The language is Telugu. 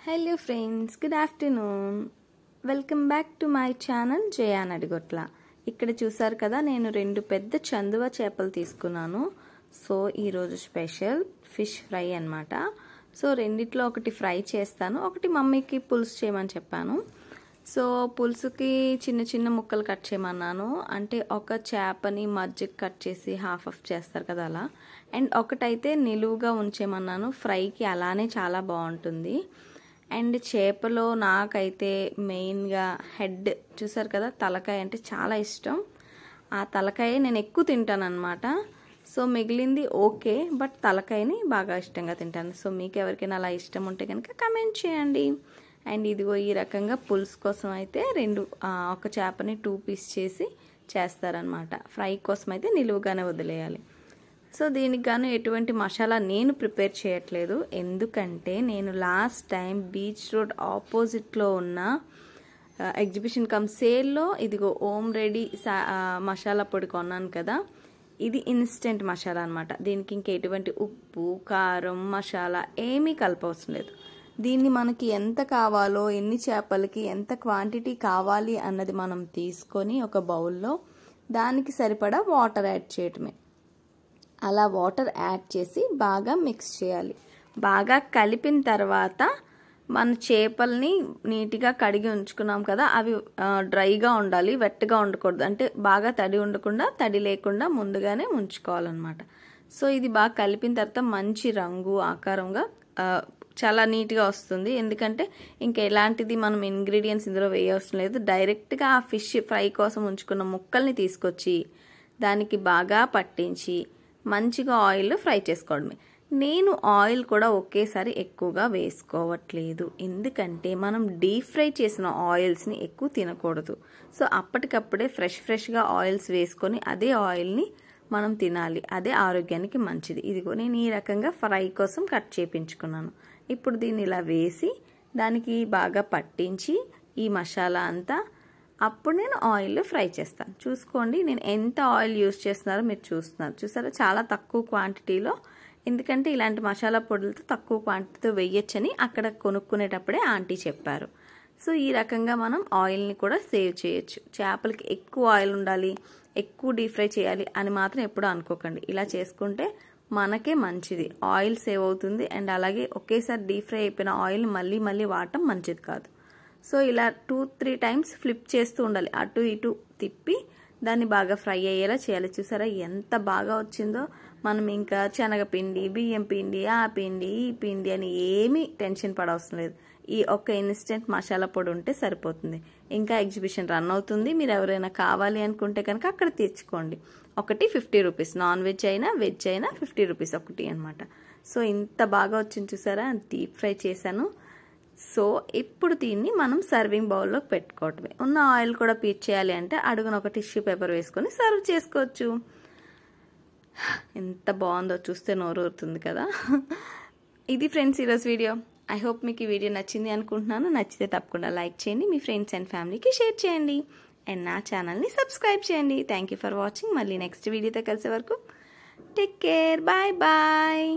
Hello friends, good afternoon. Welcome back to my channel Jaya Nadigotla. ఇక్కడ చూసారు కదా, నేను 2 పెద్ద చందువ చేపలు తీసుకున్నాను. సో ఈరోజు స్పెషల్ ఫిష్ ఫ్రై అన్నమాట. సో రెండిట్లో ఒకటి ఫ్రై చేస్తాను, ఒకటి మమ్మీకి పులుసు చేయమని చెప్పాను. సో పులుసుకి చిన్న చిన్న ముక్కలు కట్ చేయమన్నాను. అంటే ఒక చేపని మధ్యకి కట్ చేసి హాఫ్ చేస్తారు కదా అలా. అండ్ ఒకటైతే నిలువుగా ఉంచేమన్నాను. ఫ్రైకి అలానే చాలా బాగుంటుంది. అండ్ చేపలో నాకైతే మెయిన్గా హెడ్ చూసారు కదా, తలకాయ అంటే చాలా ఇష్టం. ఆ తలకాయ నేను ఎక్కువ తింటాను అనమాట. సో మిగిలింది ఓకే, బట్ తలకాయని బాగా ఇష్టంగా తింటాను. సో మీకు ఎవరికైనా అలా ఇష్టం ఉంటే కనుక కమెంట్ చేయండి. అండ్ ఇదిగో ఈ రకంగా పులుసు కోసం అయితే ఒక చేపని 2 పీస్ చేసి చేస్తారనమాట. ఫ్రై కోసం అయితే నిలువుగానే వదిలేయాలి. సో దీనికి గాను ఎటువంటి మసాలా నేను ప్రిపేర్ చేయట్లేదు. ఎందుకంటే నేను లాస్ట్ టైం బీచ్ రోడ్ ఆపోజిట్లో ఉన్న ఎగ్జిబిషన్ కమ్ సేల్లో ఇదిగో ఓమ్ రెడీ మసాలా పొడి కొన్నాను కదా. ఇది ఇన్స్టెంట్ మసాలా అనమాట. దీనికి ఇంక ఎటువంటి ఉప్పు, కారం, మసాలా ఏమీ కలపవసరం లేదు. దీన్ని మనకి ఎంత కావాలో, ఎన్ని చేపలకి ఎంత క్వాంటిటీ కావాలి అన్నది మనం తీసుకొని ఒక బౌల్లో దానికి సరిపడా వాటర్ యాడ్ చేయటమే. అలా వాటర్ యాడ్ చేసి బాగా మిక్స్ చేయాలి. బాగా కలిపిన తర్వాత మన చేపల్ని నీట్గా కడిగి ఉంచుకున్నాం కదా, అవి డ్రైగా ఉండాలి, వెట్గా ఉండకూడదు. అంటే బాగా తడి ఉండకుండా, తడి లేకుండా ముందుగానే ఉంచుకోవాలన్నమాట. సో ఇది బాగా కలిపిన తర్వాత మంచి రంగు ఆకారంగా చాలా నీట్గా వస్తుంది. ఎందుకంటే ఇంకా ఎలాంటిది మనం ఇంగ్రీడియంట్స్ ఇందులో వేయవసరం లేదు. డైరెక్ట్గా ఆ ఫిష్ ఫ్రై కోసం ఉంచుకున్న ముక్కల్ని తీసుకొచ్చి దానికి బాగా పట్టించి మంచిగా ఆయిల్లో ఫ్రై చేసుకోవడమే. నేను ఆయిల్ కూడా ఒకేసారి ఎక్కువగా వేసుకోవట్లేదు. ఎందుకంటే మనం డీప్ ఫ్రై చేసిన ఆయిల్స్ని ఎక్కువ తినకూడదు. సో అప్పటికప్పుడే ఫ్రెష్గా ఆయిల్స్ వేసుకొని అదే ఆయిల్ని మనం తినాలి. అదే ఆరోగ్యానికి మంచిది. ఇదిగో నేను ఈ రకంగా ఫ్రై కోసం కట్ చేయించుకున్నాను. ఇప్పుడు దీన్ని ఇలా వేసి దానికి బాగా పట్టించి ఈ మసాలా అంతా అప్పుడు నేను ఆయిల్లో ఫ్రై చేస్తాను. చూసుకోండి నేను ఎంత ఆయిల్ యూస్ చేస్తున్నారో మీరు చూసారా, చాలా తక్కువ క్వాంటిటీలో. ఎందుకంటే ఇలాంటి మసాలా పొడులతో తక్కువ క్వాంటిటీతో వేయొచ్చని అక్కడ కొనుక్కునేటప్పుడే ఆంటీ చెప్పారు. సో ఈ రకంగా మనం ఆయిల్ని కూడా సేవ్ చేయొచ్చు. చేపలకి ఎక్కువ ఆయిల్ ఉండాలి, ఎక్కువ డీప్ ఫ్రై చేయాలి అని మాత్రం ఎప్పుడూ అనుకోకండి. ఇలా చేసుకుంటే మనకే మంచిది, ఆయిల్ సేవ్ అవుతుంది. అండ్ అలాగే ఒకేసారి డీప్ ఫ్రై అయిపోయిన ఆయిల్ని మళ్ళీ వాడటం మంచిది కాదు. సో ఇలా 2-3 టైమ్స్ ఫ్లిప్ చేస్తూ ఉండాలి, అటు ఇటు తిప్పి దాన్ని బాగా ఫ్రై అయ్యేలా చేయాలి. చూసారా ఎంత బాగా వచ్చిందో. మనం ఇంకా శనగపిండి, బియ్యం పిండి, ఆ పిండి, ఈ పిండి అని ఏమీ టెన్షన్ పడవసరం లేదు. ఈ ఒక్క ఇన్స్టెంట్ మసాలా పొడి ఉంటే సరిపోతుంది. ఇంకా ఎగ్జిబిషన్ రన్ అవుతుంది. మీరు ఎవరైనా కావాలి అనుకుంటే కనుక అక్కడ తెచ్చుకోండి. ఒకటి 50 రూపీస్, నాన్ వెజ్ అయినా వెజ్ అయినా 50 రూపీస్ ఒకటి అనమాట. సో ఇంత బాగా వచ్చింది చూసారా, డీప్ ఫ్రై చేశాను. సో ఇప్పుడు దీన్ని మనం సర్వింగ్ బౌల్లోకి పెట్టుకోవటమే. ఉన్న ఆయిల్ కూడా పీచ్ చేయాలి అంటే అడుగున ఒక టిష్యూ పేపర్ వేసుకొని సర్వ్ చేసుకోవచ్చు. ఎంత బాగుందో చూస్తే నోరు ఊరుతుంది కదా. ఇది ఫ్రెండ్స్ ఈరోజు వీడియో. ఐ హోప్ మీకు ఈ వీడియో నచ్చింది అనుకుంటున్నాను. నచ్చితే తప్పకుండా లైక్ చేయండి, మీ ఫ్రెండ్స్ అండ్ ఫ్యామిలీకి షేర్ చేయండి, అండ్ నా ఛానల్ని సబ్స్క్రైబ్ చేయండి. Thank you for watching. మళ్ళీ నెక్స్ట్ వీడియోతో కలిసే వరకు టేక్ కేర్, బాయ్ బాయ్.